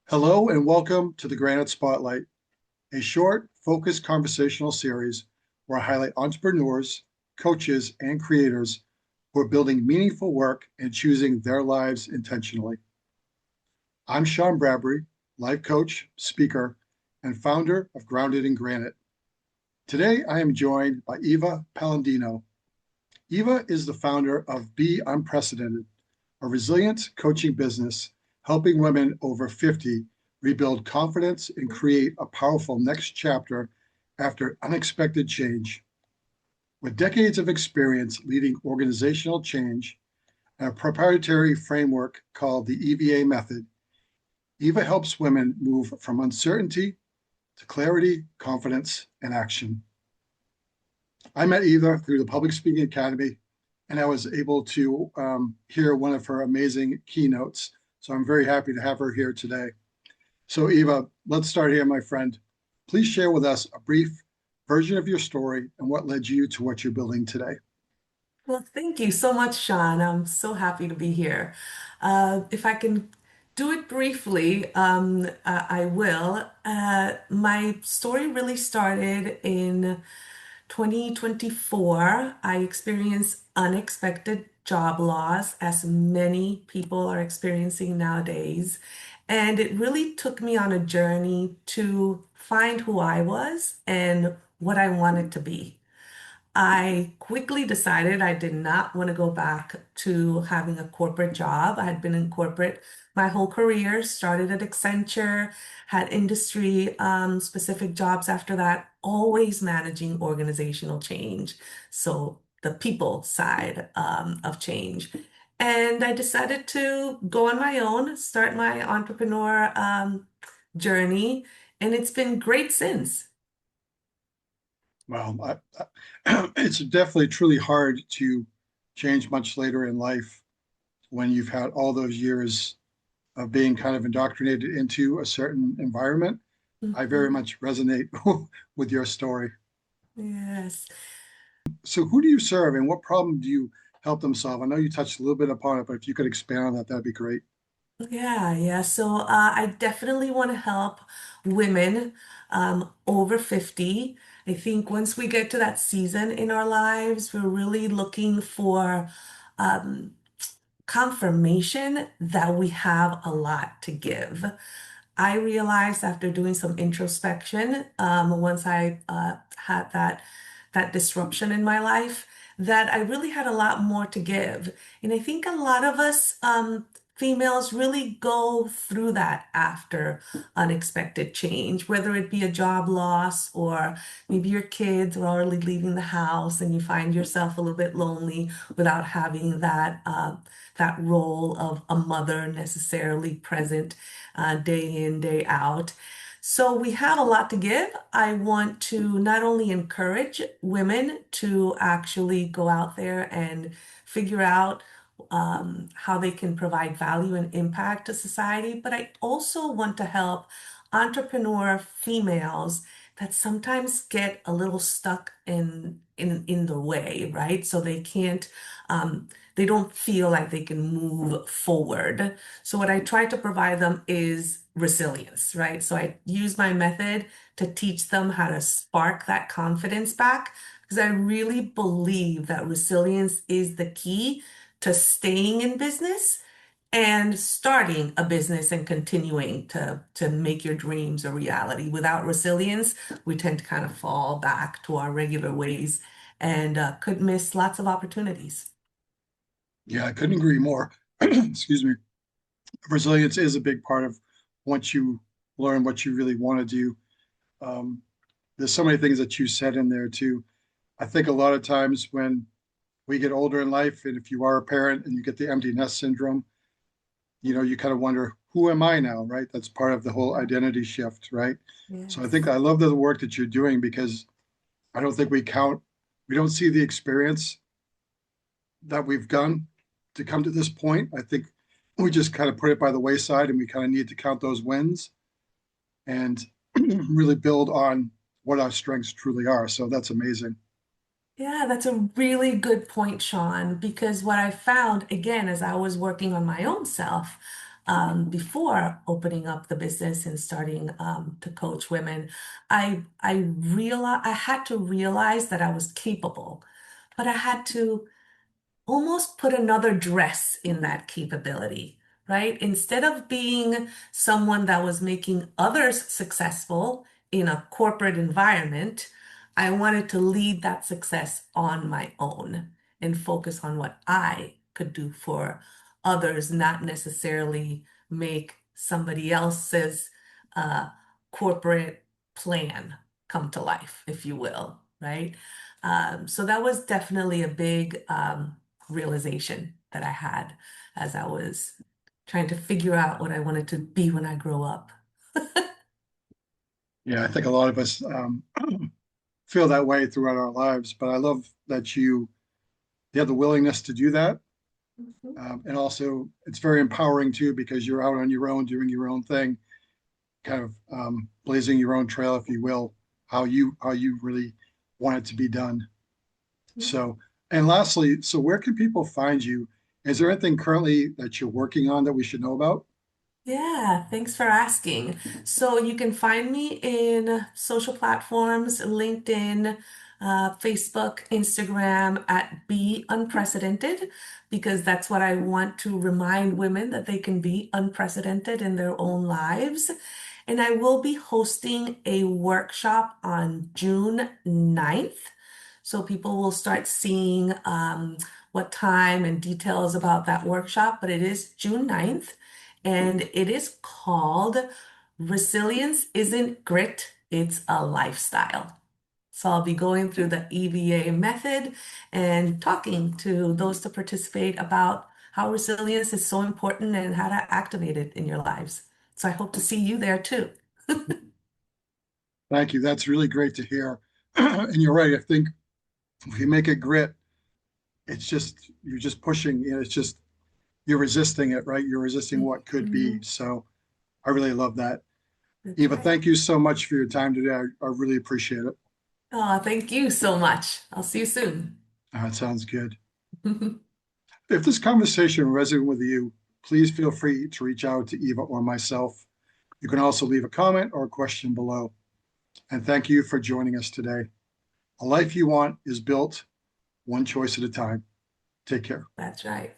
Hello and welcome to the Granite Spotlight, a short, focused conversational series where I highlight entrepreneurs, coaches, and creators who are building meaningful work and choosing their lives intentionally. I'm Sean Bradbury, life coach, speaker, and founder of Grounded in Granite. Today, I am joined by Eva Palladino. Eva is the founder of Be Unprecedented, a resilient coaching business helping women over 50 rebuild confidence and create a powerful next chapter after unexpected change. With decades of experience leading organizational change and a proprietary framework called the EVA method, Eva helps women move from uncertainty to clarity, confidence, and action. I met Eva through the Public Speaking Academy, and I was able to hear one of her amazing keynotes. So I'm very happy to have her here today. So Eva, let's start here, my friend. Please share with us a brief version of your story and what led you to what you're building today. Well, thank you so much, Sean. I'm so happy to be here. If I can do it briefly, I will. My story really started in 2024. I experienced unexpected job loss, as many people are experiencing nowadays. And it really took me on a journey to find who I was and what I wanted to be. I quickly decided I did not want to go back to having a corporate job. I had been in corporate my whole career, started at Accenture, had industry specific jobs after that, always managing organizational change. So the people side of change. And I decided to go on my own, start my entrepreneur journey, and it's been great since. Well, it's definitely truly hard to change much later in life when you've had all those years of being kind of indoctrinated into a certain environment. I very Mhm. much resonate with your story. Yes. So, who do you serve and what problem do you help them solve? I know you touched a little bit upon it, but if you could expand on that, that'd be great. Yeah. So I definitely want to help women over 50. I think once we get to that season in our lives, we're really looking for um, confirmation that we have a lot to give. I realized after doing some introspection, once I had that disruption in my life, that I really had a lot more to give. And I think a lot of us females really go through that after unexpected change, whether it be a job loss or maybe your kids are already leaving the house and you find yourself a little bit lonely without having that role of a mother necessarily present day in, day out. So we have a lot to give. I want to not only encourage women to actually go out there and figure out how they can provide value and impact to society, but I also want to help entrepreneur females that sometimes get a little stuck in the way, right? So they don't feel like they can move forward. So what I try to provide them is resilience, right? So I use my method to teach them how to spark that confidence back because I really believe that resilience is the key to staying in business and starting a business and continuing to make your dreams a reality. Without resilience, we tend to kind of fall back to our regular ways and could miss lots of opportunities. Yeah, I couldn't agree more. Excuse me. Resilience is a big part of once you learn what you really want to do. Um, there's so many things that you said in there too. I think a lot of times when we get older in life, and if you are a parent and you get the empty nest syndrome, you kind of wonder, who am I now, right? That's part of the whole identity shift, right? So I think Yes. I love the work that you're doing because I don't think we don't see the experience that we've done to come to this point. I think we just kind of put it by the wayside and we kind of need to count those wins and really build on what our strengths truly are. So that's amazing. Yeah, that's a really good point, Sean, because what I found, again, as I was working on my own self, before opening up the business and starting to coach women. I had to realize that I was capable, but I had to almost put another dress in that capability, right? Instead of being someone that was making others successful in a corporate environment, I wanted to lead that success on my own and focus on what I could do for others, not necessarily make somebody else's uh, corporate plan come to life, if you will, right? So that was definitely a big realization that I had as I was trying to figure out what I wanted to be when I grow up. Yeah, I think a lot of us feel that way throughout our lives, but I love that you have the willingness to do that. Mhm. And also, it's very empowering too because you're out on your own doing your own thing, kind of blazing your own trail, if you will, how you really want it to be done. So, and lastly, so where can people find you? Is there anything currently that you're working on that we should know about? Yeah, thanks for asking. So you can find me in social platforms, LinkedIn, Facebook, Instagram at Be Unprecedented, because that's what I want to remind women that they can be unprecedented in their own lives. And I will be hosting a workshop on June 9th. So people will start seeing what time and details about that workshop, but it is June 9th. And it is called Resilience Isn't Grit, It's a Lifestyle. So I'll be going through the EVA method and talking to those to participate about how resilience is so important and how to activate it in your lives. So I hope to see you there too. Thank you. That's really great to hear. And you're right. I think if you make it grit, it's just you're just pushing, it's just you're resisting it, right? You're resisting what could be. Mhm. So I really love that. That's Eva, right. thank you so much for your time today. I really appreciate it. Oh, thank you so much. I'll see you soon. It sounds good. If this conversation resonated with you, please feel free to reach out to Eva or myself. You can also leave a comment or a question below. And thank you for joining us today. A life you want is built one choice at a time. Take care. That's right.